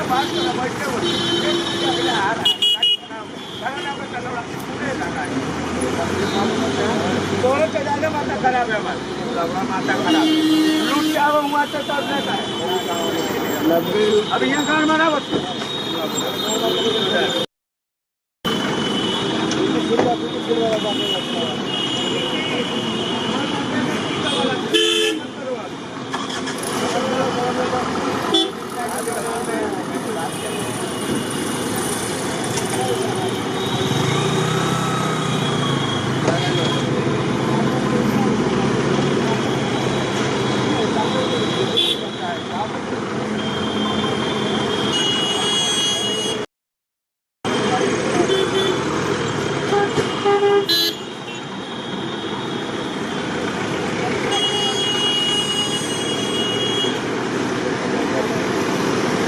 बात करा बैठे हो अगले आ रहा दोनों के जाने माता खराब है हमारा माता खराब लूट क्या हुआ तो तब नहीं अब यहाँ कौन मना बच्चे